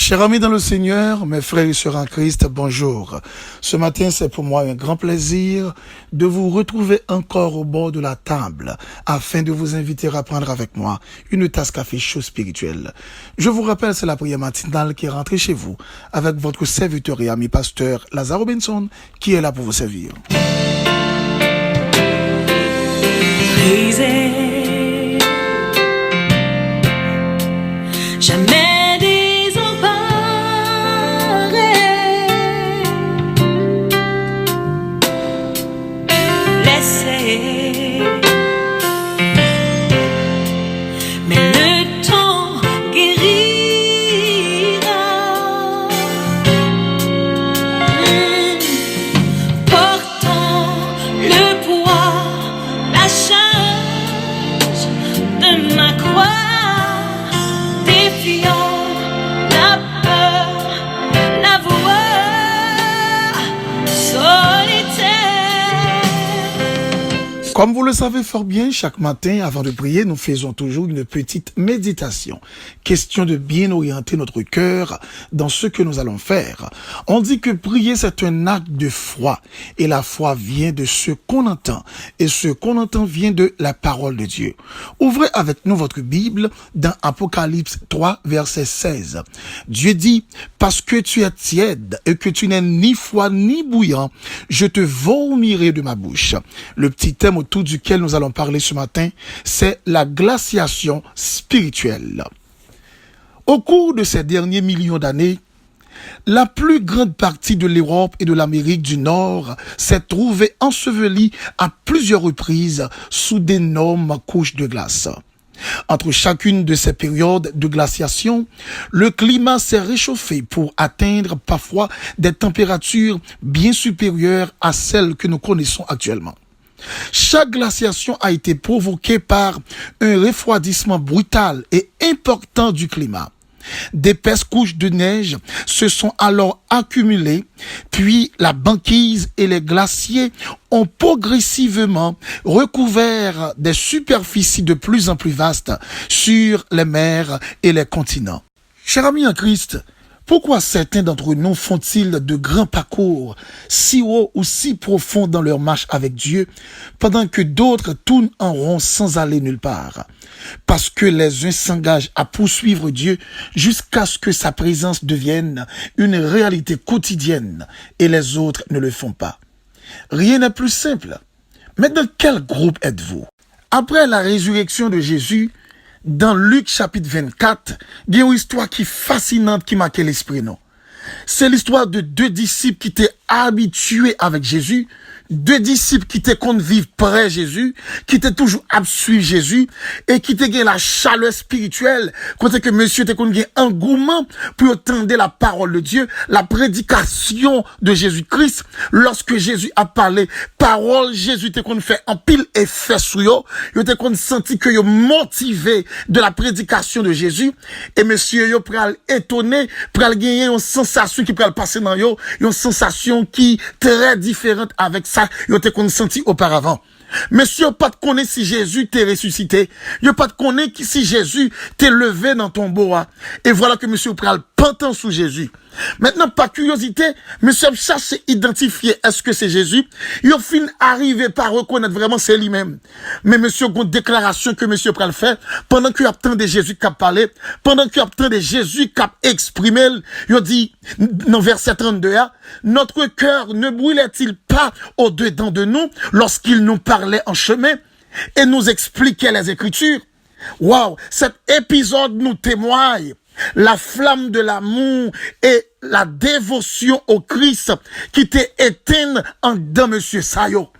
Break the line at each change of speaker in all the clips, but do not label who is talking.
Chers amis dans le Seigneur, mes frères et sœurs en Christ, bonjour. Ce matin, c'est pour moi un grand plaisir de vous retrouver encore au bord de la table afin de vous inviter à prendre avec moi une tasse café chaud spirituel. Je vous rappelle, c'est la prière matinale qui est rentrée chez vous avec votre serviteur et ami pasteur Lazare Benson qui est là pour vous servir.
Brisé, jamais
Comme vous le savez fort bien, chaque matin, avant de prier, nous faisons toujours une petite méditation. Question de bien orienter notre cœur dans ce que nous allons faire. On dit que prier, c'est un acte de foi. Et la foi vient de ce qu'on entend. Et ce qu'on entend vient de la parole de Dieu. Ouvrez avec nous votre Bible dans Apocalypse 3, verset 16. Dieu dit, parce que tu es tiède et que tu n'es ni froid ni bouillant, je te vomirai de ma bouche. Le petit thème autour duquel nous allons parler ce matin, c'est la glaciation spirituelle. Au cours de ces derniers millions d'années, la plus grande partie de l'Europe et de l'Amérique du Nord s'est trouvée ensevelie à plusieurs reprises sous d'énormes couches de glace. Entre chacune de ces périodes de glaciation, le climat s'est réchauffé pour atteindre parfois des températures bien supérieures à celles que nous connaissons actuellement. Chaque glaciation a été provoquée par un refroidissement brutal et important du climat. D'épaisses couches de neige se sont alors accumulées, puis la banquise et les glaciers ont progressivement recouvert des superficies de plus en plus vastes sur les mers et les continents. Chers amis en Christ, pourquoi certains d'entre nous font-ils de grands parcours si hauts ou si profonds dans leur marche avec Dieu, pendant que d'autres tournent en rond sans aller nulle part? Parce que les uns s'engagent à poursuivre Dieu jusqu'à ce que sa présence devienne une réalité quotidienne et les autres ne le font pas. Rien n'est plus simple. Mais dans quel groupe êtes-vous? Après la résurrection de Jésus, dans Luc chapitre 24, il y a une histoire qui est fascinante qui marque l'esprit, non? C'est l'histoire de deux disciples qui étaient habitués avec Jésus, deux disciples qui étaient qu'on vivre près de Jésus, qui étaient toujours à suivre Jésus, et qui étaient la chaleur spirituelle, quand que monsieur était qu'on engouement pour entendre la parole de Dieu, la prédication de Jésus-Christ. Lorsque Jésus a parlé, parole Jésus était qu'on fait en pile effet sur eux, ils étaient qu'on senti que yo motivé de la prédication de Jésus, et monsieur yo pral étonné, pral gagner une sensation qui pral passer dans yo, une sensation qui très différente avec ça yo te qu'on senti auparavant. Monsieur, pas de connaître si Jésus t'est ressuscité. Yo pas de connaître si Jésus t'est levé dans ton bois. Et voilà que monsieur pral pantant sous Jésus. Maintenant, par curiosité, monsieur cherche à identifier est-ce que c'est Jésus. Il fin arrivé par reconnaître vraiment c'est lui-même. Mais monsieur, une déclaration que monsieur pral faire, pendant qu'il attendait Jésus qui a parlé, pendant qu'il attendait Jésus qui a exprimé, il dit, dans verset 32, notre cœur ne brûlait-il pas au-dedans de nous lorsqu'il nous parlait en chemin et nous expliquait les Écritures? Waouh, cet épisode nous témoigne la flamme de l'amour et la dévotion au Christ qui était éteinte en dedans monsieur Sayo.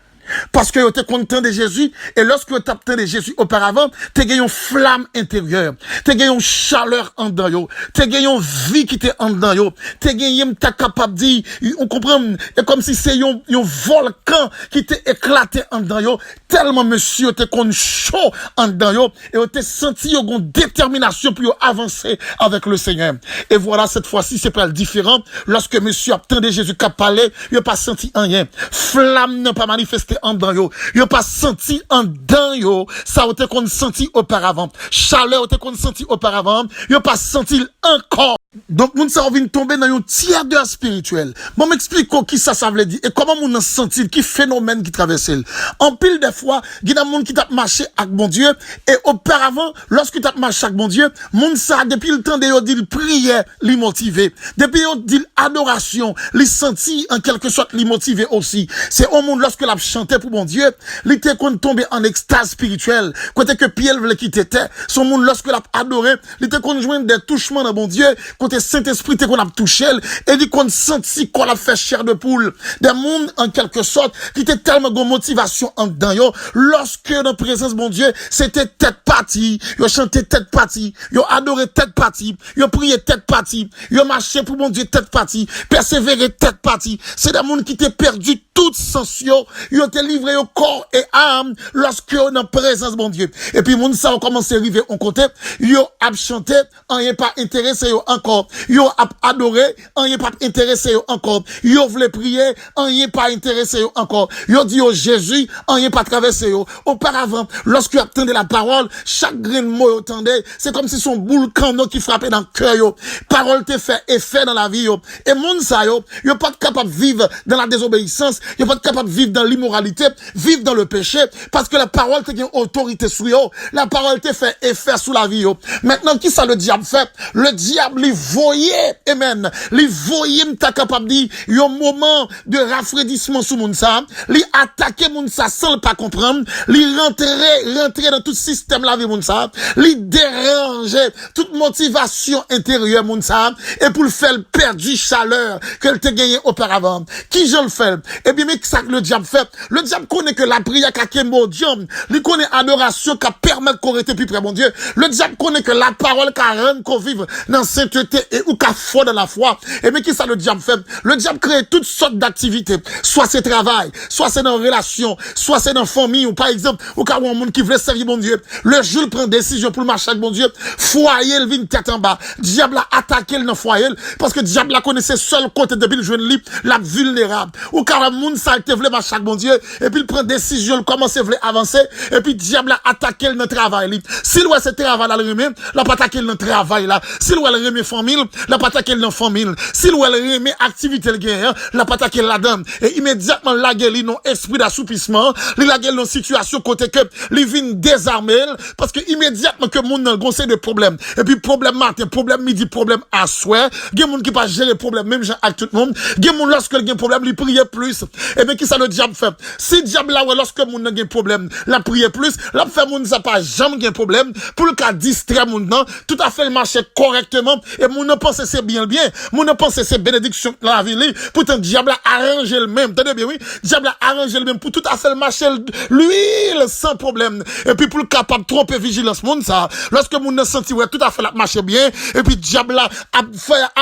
Parce que tu es content de Jésus, et lorsque tu es content de Jésus auparavant, tu as gagné une flamme intérieure, tu as gagné une chaleur en dedans, tu as gagné une vie qui était en dedans, tu as gagné, tu es capable de dire, on comprend, c'est comme si c'est un volcan qui t'est éclaté en dedans, tellement monsieur tu es chaud en dedans, et tu as senti une détermination pour avancer avec le Seigneur. Et voilà, cette fois-ci, c'est pas différent. Lorsque monsieur attendait Jésus qui a parlé, il n'a pas senti rien. Flamme n'a pas manifesté en dedans yo. Yo pas senti en dedans yo. Ça a été qu'on senti auparavant. Chaleur a été qu'on senti auparavant. Yo pas senti encore. Donc, moun sa vient tomber dans un tiers spirituel. Bon, m'explique qui ça veut dire. Et comment moun a senti, qui phénomène qui traverse. En pile des fois, il y a des moun qui t'a marché avec bon Dieu. Et auparavant, lorsque t'a marché avec bon Dieu, moun sa, depuis le temps de yo dit prière, li motivé. Depuis yo dit adoration, li senti en quelque sorte li motivé aussi. C'est au monde lorsque l'a chanté pour bon Dieu, li était qu'on tombe en extase spirituelle. Côté que Pierre voulait quitter terre, son monde lorsque l'a adoré, li était qu'on joint des touchements dans bon Dieu, côté Saint-Esprit qu'on a touché, et dit qu'on senti qu'on a fait chair de poule. Des mondes, en quelque sorte, qui étaient tellement de motivation en dedans, yo, lorsque dans la présence de mon Dieu, c'était tête partie, yo chanté tête partie, yo adoré tête partie, yo prié tête partie, yo marché pour mon Dieu tête partie, persévéré tête partie. C'est des mondes qui étaient perdu toute sens, yo étaient livré au corps et âme, lorsque yo dans la présence de mon Dieu. Et puis, moun ça a commencé à arriver en côté, yo a chanté, on n'est pas intéressé yo encore. Yo a adoré, on n'est pas intéressé encore. Yo voulait prier, on n'est pas intéressé encore. Yo dit au Jésus, on n'est pas traversé yo. Auparavant, lorsque vous attendez la parole, chaque grain de mot vous attendez, c'est comme si son boule canon qui frappait dans le cœur yo. Parole te fait effet dans la vie yo. Et moun sa yo pas capable de vivre dans la désobéissance, yo pas capable de vivre dans l'immoralité, vivre dans le péché, parce que la parole te gagne autorité sur yo. La parole te fait effet sur la vie yo. Maintenant, qui ça le diable fait? Le diable, il voyait, amen, il voyait m'ta capable de dire, un moment de rafraîchissement sous moun sa, il attaquait moun sa sans le pas comprendre, il rentrait dans tout système la vie moun sa, il dérangeait toute motivation intérieure moun sa, et pour le faire perdre du chaleur qu'elle te gagné auparavant. Qui je le fais? Et bien, mais ça que le diable fait? Le diable connaît que la prière qu'a mon Dieu, il connaît adoration qui permet qu'on reste plus près mon Dieu. Le diable connaît que la parole qu'a rend qu'on vive dans sainteté et ou qu'a foi dans la foi. Et bien, qui ça le diable fait? Le diable crée toutes sortes d'activités. Soit c'est travail, soit c'est dans relation, soit c'est dans famille, ou par exemple, ou quand un monde qui veut servir mon Dieu. Le jour il prend décision pour le marcher avec mon Dieu. Foyer, il vient tête en bas. Diable a attaqué le foyer, parce que diable a connaissait seul côté depuis le jeune lit, la vulnérable. Ou quand un monde ça te voulait marcher avec mon Dieu, et puis il prend décision, il commence à avancer, et puis diable a attaqué le travail. S'il voit ce travail là, le remet, la pas attaquer le travail là. S'il voit le remet famille, la pas attaquer le famille. S'il voit le remet activité le gain, la pas attaquer la dame. Et immédiatement la gueule, il non esprit d'assoupissement, la gueule non situation côté que il vient désarmer, parce que immédiatement que moun nan conseil de problème. Et puis problème matin, problème midi, problème à soir, gen moun qui pas gérer problème même gens avec tout le monde. Gen moun lorsque il y a problème, il prie plus. Et bien qui ça le diable fait? Si diable là lorsque moun nan gen problème, la prier plus, la fait moun ça pas jamais gen problème pour le cas distraire moun nan, tout à fait le marcher correctement et moun nan pense c'est bien moun nan pense c'est bénédiction dans la vie li. Pourtant diable a arrangé le même, entendez bien oui, diable a arrangé le même pour tout à fait le marcher l'huile sans problème. Et puis pour le capable tromper vigilance moun ça, lorsque moun nan senti ouais tout à fait la marcher bien et puis diable a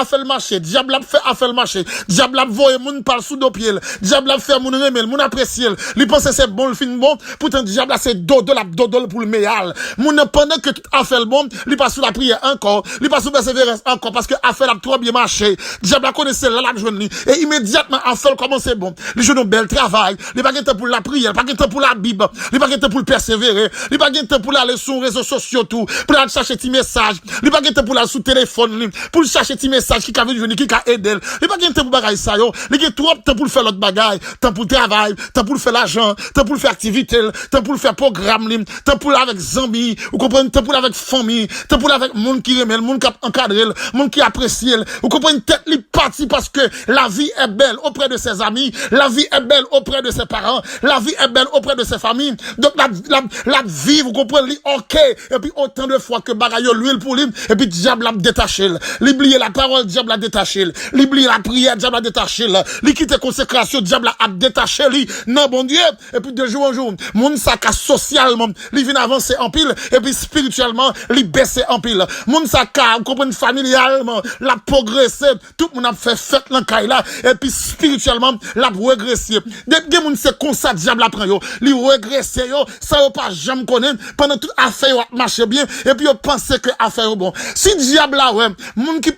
fait le marché, diable a fait le marché, diable a voyer moun par sous dos pied, diable a fait moun remel, moun apprécier, li pense c'est bon le fin bon, pourtant diable a c'est dodol pour le meilleur. Moun pendant que tout a fait le bon, li pas sous la prière encore, li pas sous persévérance encore parce que a fait la trop bien marché. Diable a connaissait là la journée et immédiatement a fait commencer bon. Li joue un bel travail, li pas temps pour la prière, pas temps pour la Bible, li pas temps pour persévérer, li pas temps pour aller sur les réseaux sociaux tout, pour aller chercher des messages, li pas temps pour aller sur téléphone, pour chercher des messages qui veut venir qui aider, li pas temps pour bagaille ça yo, li gen trop temps pour faire l'autre bagaille, temps pour travail, temps pour faire l'argent, temps pour faire activité, temps pour faire programme, temps pour avec amis, vous comprenez, temps pour avec famille, temps pour avec monde qui remet, monde qui encadré, monde qui apprécie, vous comprenez tête li parti parce que la vie est belle auprès de ses amis, la vie est belle auprès de ses parents, la vie est belle auprès de ses familles. Donc la vie, vous comprenez, li OK et puis autant de fois que bagaille l'huile pour lui et puis diable a détaché, l'oublier la parole diable a détaché, l'oublier la prière diable a détaché, li quitter consécration diable a détaché lui. Non bon Dieu, et puis de jour en jour, monde ça ka socialement, li vient avancer en pile et puis spirituellement, li baisser en pile. Monde ça ka, vous comprenez, familialement, la progresser, tout le monde a fait fête dans caille là et puis spirituellement, la régresser. Des monde c'est comme ça diable a prend yo, li régresser yo, ça yo pas jamais connaître pendant toute affaire yo marche bien et puis yo pense que affaire bon. Si diable là ouais, monde qui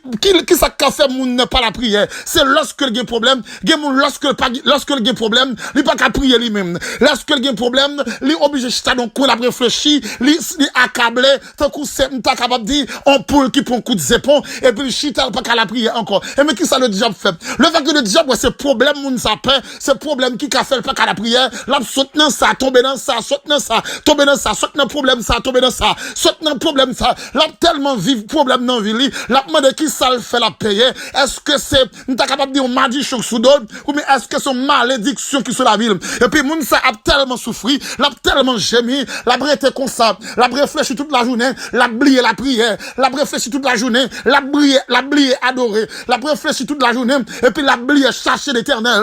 ça ka fait monde n'a pas la prière, c'est lorsque il y a problème, gen monde lorsque il y a problème, li pas qu'à prier lui-même. Lorsque il y a problème, li obligé chita donc qu'on a réfléchi, li accablé, tant qu'on c'est pas capable dire on poule qui prend coup de zépon et puis le chital pas qu'à la prière encore. Et mais qui ça le diable fait? Le fait que le diable, c'est problème, moun sa paix, c'est problème qui a fait pas qu'à la prière, là, saute dans ça, tomber dans ça, saute dans ça, tomber dans ça, saute dans problème ça, tomber dans ça, saute dans problème ça, là, tellement vivre problème dans vie, là, demande qui ça le fait la payer? Est-ce que c'est, nous t'as capable de dire, malédiction sous donne, ou mais est-ce que c'est malédiction qui sur la ville? Et puis, moun ça a tellement souffri, l'a tellement gémi, l'a brêté comme ça, l'a réfléchi toute la journée, l'a blié la prière, l'a réfléchi toute la journée, l'a blié adoré, l'a réfléchi toute la journée, et puis l'a blié chercher l'Éternel.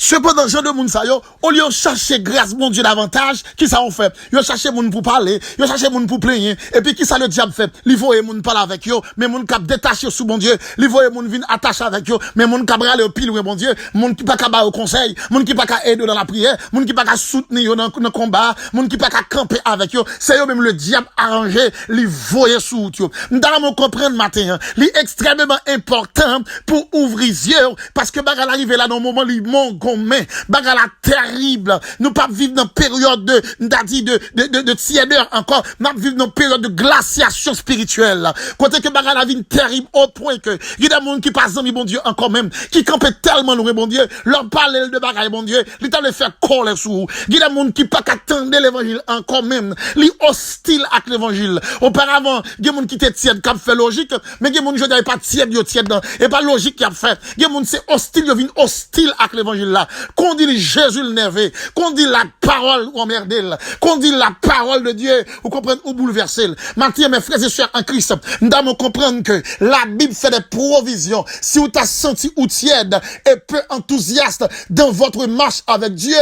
Cependant, gens de moun sa yo, au lieu de chercher grâce, mon Dieu, davantage, qui ça on fait? Yo chercher moun pour parler, yo chercher moun pour plaigner, et puis qui ça le diable fait? Li voye moun parler avec yo, mais moun kap détaché sous mon Dieu, li voye moun vin attaché avec yo, mais moun kap rale au pile, mon Dieu, moun qui pas ka ba au conseil, moun qui pas ka aider dans la prière, moun qui pas ka soutenir yo dans combat, moun qui pas ka camper avec yo, c'est yo même le diable arrangé, li voye sous yo. M'dame comprendre matin, li extrêmement important pour ouvrir yeux, parce que bagal arrive là dans le moment li mon mais bagala terrible, nous pas vivre dans période de tièdeur encore, nous vivre dans période de glaciation spirituelle. Côté que bagala vient terrible au point que il y a des gens qui passent bon Dieu encore même, qui campent tellement loin bon Dieu, leur parler de bagala bon Dieu, l'état le faire coller sous. Il y a des gens qui pas attendre l'évangile encore même, li hostile avec l'évangile. Auparavant, il y a des gens qui étaient tièdes, qui fait logique, mais il y a des gens qui pas tièdes, yo tièdes et pas logique qui a fait. Il y a des gens c'est hostile, yo vient hostile avec l'évangile là. Qu'on dit Jésus le nervé, qu'on dit la parole ou emmerdel, qu'on dit la parole de Dieu, ou comprendre ou bouleverser. Maintenant, mes frères et sœurs en Christ, nous devons comprendre que la Bible fait des provisions. Si vous t'as senti ou tiède et peu enthousiaste dans votre marche avec Dieu,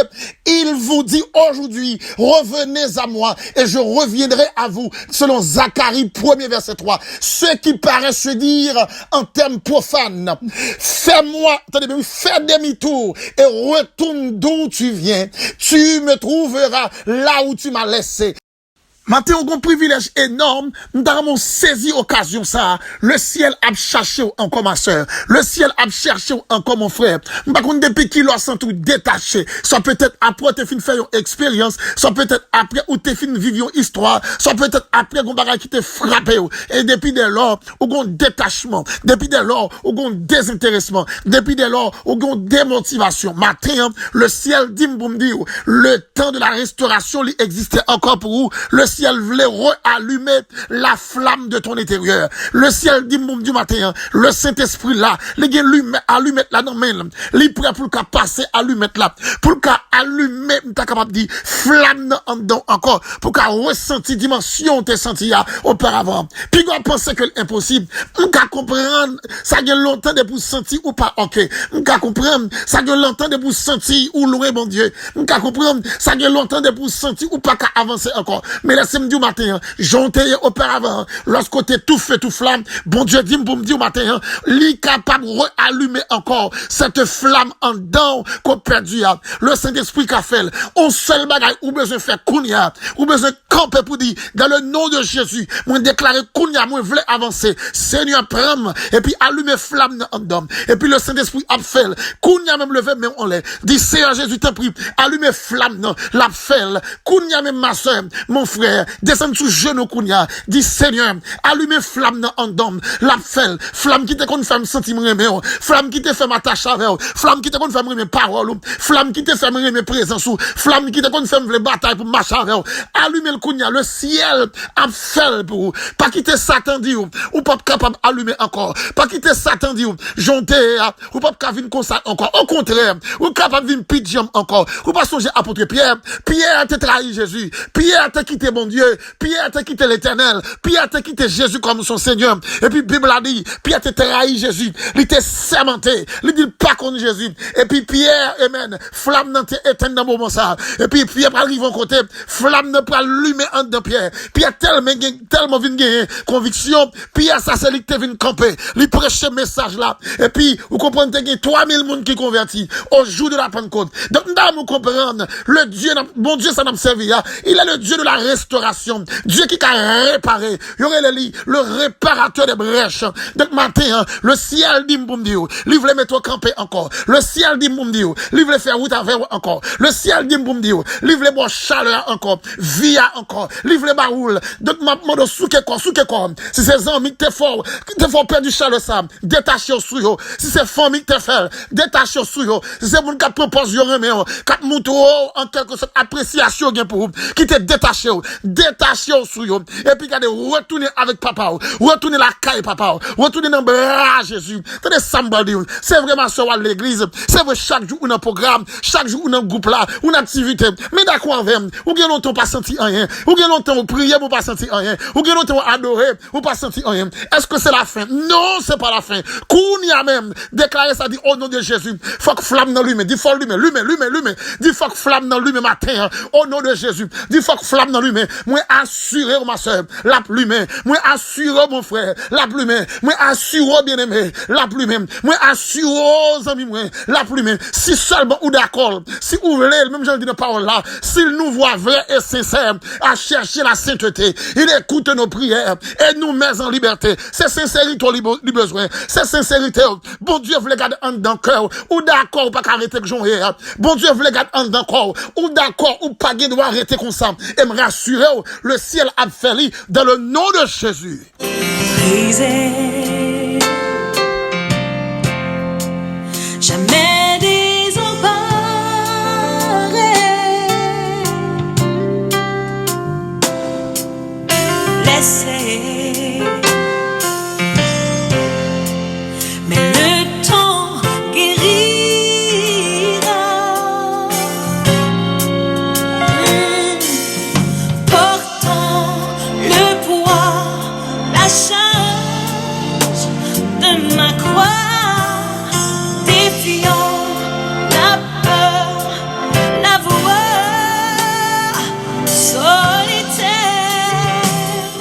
il vous dit aujourd'hui, revenez à moi et je reviendrai à vous. Selon Zacharie 1er verset 3. Ce qui paraît se dire en termes profanes, fais-moi, attendez, fais demi-tour et retourne d'où tu viens. Tu me trouveras là où tu m'as laissé. Matin, on a un privilège énorme. Nous avons saisi occasion ça. Le ciel a cherché encore ma soeur. Le ciel a cherché encore mon frère. Par contre, depuis qu'il a senti détaché, soit peut-être après tu fin faire une expérience, soit peut-être après ou tu fin vivre une histoire, soit peut-être après qu'on bagage qui te frappé. Et depuis dès lors, on a un détachement. Depuis dès lors, on a un désintéressement. Depuis dès lors, on a une démotivation. Matin, le ciel dit le temps de la restauration, il existait encore pour vous. Le ciel voulait réallumer la flamme de ton intérieur. Le ciel dit, mon Dieu matin, le Saint-Esprit là, les gars allumer là dans main, les prêt pour qu'à passer allumer là, pour qu'à allumer, t'as capable de dire, flamme en dedans encore, pour qu'à ressentir dimension t'es senti auparavant. Puis on penser que l'impossible, on qu'à comprendre, ça gagne longtemps de pour sentir ou pas ok. On qu'à comprendre, ça gagne longtemps de pour sentir ou loin mon Dieu. On qu'à comprendre, ça gagne longtemps de pour sentir ou pas qu'à avancer encore. Mais là, samedi matin, j'entends auparavant, lorsque t'es tout feu, tout flamme, bon Dieu dit pour me dire matin, li capable de réallumer encore cette flamme en dedans qu'on perdu. Le Saint-Esprit qu'a fait, on seul bagage, ou besoin de faire kounia, ou besoin de camper pour dire, dans le nom de Jésus, moi déclarer kounia, moi voulais avancer, Seigneur prends, et puis allumer flamme en dedans. Et puis le Saint-Esprit a fait, kounia même levé, mais on l'est. Dit, Seigneur Jésus t'en prie, allumer flamme, la fait, kounia même ma soeur, mon frère, descend sous genou kounia, dit Seigneur, allumez flamme en dôme, la felle, flamme qui te kon fait me sentir me flamme qui te fait m'attacher avec, flamme qui te kon fait me parole, flamme qui te fait me présence, flamme qui te kon fait me bataille pour marcher avec, allumez le kounia, le ciel a fait pour vous, pas quitter Satan dit ou pas capable allumer encore, pas quitter Satan dit jonter ou pas capable venir comme ça encore, au contraire, ou capable venir pidjam encore, ou pas songer apôtre Pierre a te trahi Jésus, Pierre a te quitté mon Dieu, Pierre a quitté l'Éternel, Pierre a quitté Jésus comme son Seigneur. Et puis Bible a dit, Pierre a trahi Jésus, il t'a sermenté, il dit pas contre Jésus. Et puis Pierre, amen, flamme n'a éteint dans le moment ça. Et puis Pierre arrive au côté, flamme n'a pas allumé en dedans Pierre. Pierre tellement vient gagner conviction, Pierre ça c'est lui qui vient camper, lui prêcher message là. Et puis vous comprenez qu'il y a 3000 personnes qui convertis au jour de la Pentecôte. Donc nous comprendre, le Dieu, bon Dieu ça n'a servi, il est le Dieu de la restauration. restauration. Dieu qui a réparé. Il y aurait le réparateur des brèches. Donc matin, le ciel dit m'boundi, livre les mettre camper encore. Le ciel dit m'boundi, livre les faire route avec encore. Le ciel dit m'boundi, livre les bois chaleur encore. Via encore. Livre les baroules. Donc ma demande souke quoi. Si c'est amis qui t'es fort perdu chaleur ça, détaché au sou. Si c'est famille qui t'es fait, détaché au sou. Si c'est mon qui propose yo remet, qui montre en quelque sorte appréciation gen pour qui te détaché au sou. Et puis regardez retourner avec papa, retourner la caille papa, retourner dans bras Jésus. Tenez somebody, c'est vraiment ça à l'église, c'est vrai chaque jour on a un programme, chaque jour on a un groupe là, une activité. Mais d'accord avec ou bien longtemps pas senti rien, ou bien longtemps prier pour pas sentir rien, ou bien longtemps adorer ou pas sentir rien. Est-ce que c'est la fin? Non, c'est pas la fin. Kounia même déclarer ça dit au nom de Jésus. Faut que flamme dans lui, dit faut lui, dit faut que flamme dans lui matin au nom de Jésus. Dit faut que flamme dans lui, moi assurer ma soeur, la plume, moi assurer mon frère, la plume, moi assurer bien-aimé, la plume, moi assurer aux amis moi, la plume. Si seulement ou d'accord, si vous voulez même j'en dis de parole là, s'il nous voit vrai et sincère à chercher la sainteté, il écoute nos prières et nous met en liberté. C'est sincérité lui besoin, c'est sincérité. Bon Dieu veut garder en dans cœur ou d'accord ou pas arrêter que j'en ai. Bon Dieu veut garder en dans corps ou d'accord ou pas doit arrêter comme ça et me rassurer le ciel a fait dans le nom de Jésus.
Brisé, jamais désemparé, laissé, mais le temps guérira, portant le poids, la charge de ma croix, défiant la peur, la voix solitaire.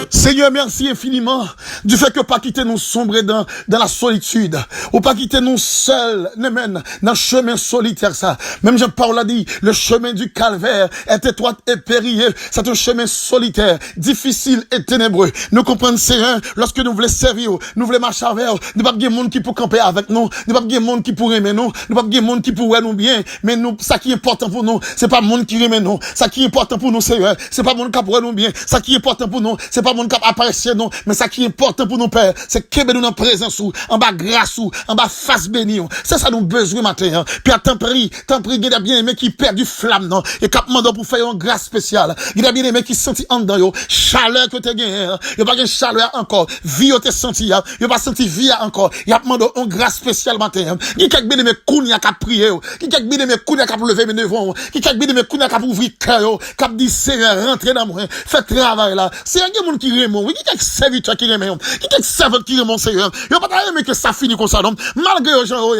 Seigneur, merci infiniment du fait que pas quitter nous sombrer dans la solitude, ou pas quitter nous seuls, dans le chemin solitaire ça. Même Jean-Paul a dit, le chemin du calvaire est étroit et périlleux. C'est un chemin solitaire, difficile et ténébreux. Nous comprenons, Seigneur, lorsque nous voulons servir, nous voulons marcher avec, nous pas de monde qui peut camper avec nous, nous pas de monde qui pourrait aimer nous, nous pas de monde qui pourrait nous bien, mais nous, ça qui est important pour nous, c'est pas monde qui aime nous, ça qui est important pour nous, Seigneur, c'est pas monde qui pourrait nous bien, ça qui est important pour nous, c'est pas monde qui apprécier nous, mais ça qui est important pour nous, Père, c'est que nous dans présence ou, en bas grâce ou, en bas face béni. C'est ça nous besoin matin. Puis à tant pris, il y a bien aimé qui perd du flamme, non, et cap mandant pour faire une grâce spéciale. Il y a bien aimé qui senti en dedans, yo, chaleur que t'es gagné, il y a pas de chaleur encore, vie t'es senti, il y a pas senti vie encore, il y a demandé une grâce spéciale matin. Il y a bien aimé kounia qui prier, il y a bien aimé kounia qui lever mes devants, il y a bien aimé kounia qui ouvrir cœur, qui dit Seigneur, rentrez dans moi, faites travail là. C'est un monde qui remonte, oui, qui est serviteur qui remonte, qui est serveur qui remonte, Seigneur. Il n'y a pas aimé que ça finit comme ça, non? Malgré les gens, mais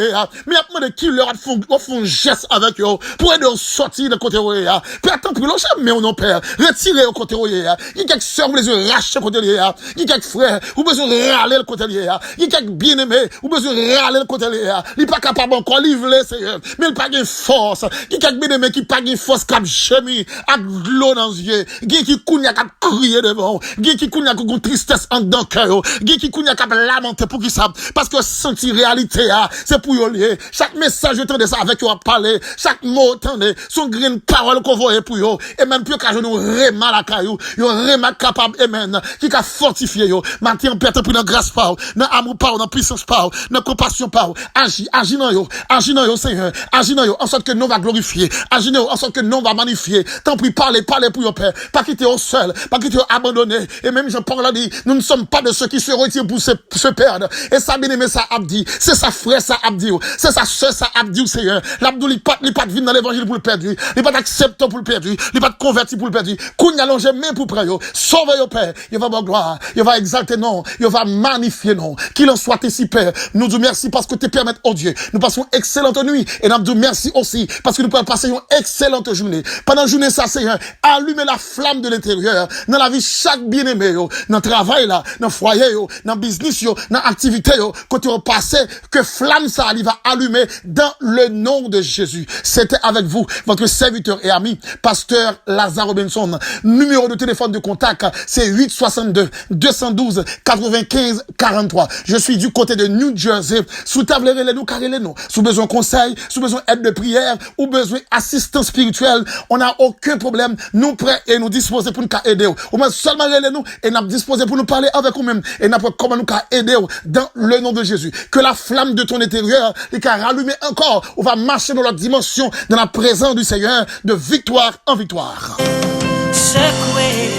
il y a demandé qui leur font geste avec eux, pour aider à sortir de côté, puis attends, puis l'on jamais on père, retirer au côté, qui est sœur, ou les yeux racheter côté, qui est frère, ou besoin de râler le côté, qui est bien aimé, ou besoin de râler le côté, il n'est pas capable encore livrer, Seigneur, mais il n'a pas de force, qui est bien aimé, qui n'a pas de force, qui a chemi, avec l'eau dans les yeux, qui kounia, qui a crié devant, qui kounia, qui a une tristesse en dedans cœur, qui kounia, qui a lamenté pour qui ça, parce que sentir réalité, c'est pour y lier. Chaque message, je tendais ça avec vous à parler, chaque mot, tendez, son grain parole qu'on voit pour vous, et même plus qu'à nous remal à caillou, yo remal capable, amen, qui a fortifié yo, maintenant, pète pour dans grâce par, dans amour par, dans puissance par, dans compassion par, agis dans yo, Seigneur, agis dans yo, en sorte que nous va glorifier, agis dans yo, en sorte que nous va magnifier, tant pis, parlez pour your Père, pas quitter au seul, pas quitter abandonné, et même Jean-Paul a dit, nous ne sommes pas de ceux qui se retirent pour se perdre, et ça bien aimé ça abdi, c'est sa frère ça abdi, c'est sa soeur ça abdi, Seigneur, l'abdou li pas vivre dans l'évangile pour le perdre, il pas accepter pour le perdre, il pas convertir pour le perdre, qu'on y allonge même pour près yo, sauve yo Père, il va bon gloire, il va exalter non, il va magnifier non, qu'il en soit ainsi Père, nous disons merci parce que tu permets, oh Dieu, nous passons excellente nuit, et nous disons merci aussi, parce que nous pouvons passer une excellente journée, pendant la journée ça Seigneur, allumer la flamme de l'intérieur, dans la vie chaque bien-aimé, dans le travail là, dans le foyer foyer, dans business, dans activité, quand tu passé, que flamme ça va allumer dans le nom de Jésus. C'était avec vous, votre serviteur et ami, pasteur Lazare Robinson. Numéro de téléphone de contact, c'est 862 212 95 43. Je suis du côté de New Jersey. Sous table, relais-nous, carrez-nous. Sous besoin de conseil, sous besoin d'aide de prière, ou besoin d'assistance spirituelle, on n'a aucun problème. Nous prêts et nous disposés pour nous aider. Ou même seulement relais-nous et nous disposés pour nous parler avec vous-même. Et nous comment nous aider dans le nom de Jésus. Que la flamme de ton intérieur, et qu'à rallumer encore, on va marcher dans la dimension, dans la présence du Seigneur, de victoire en victoire.
Secouez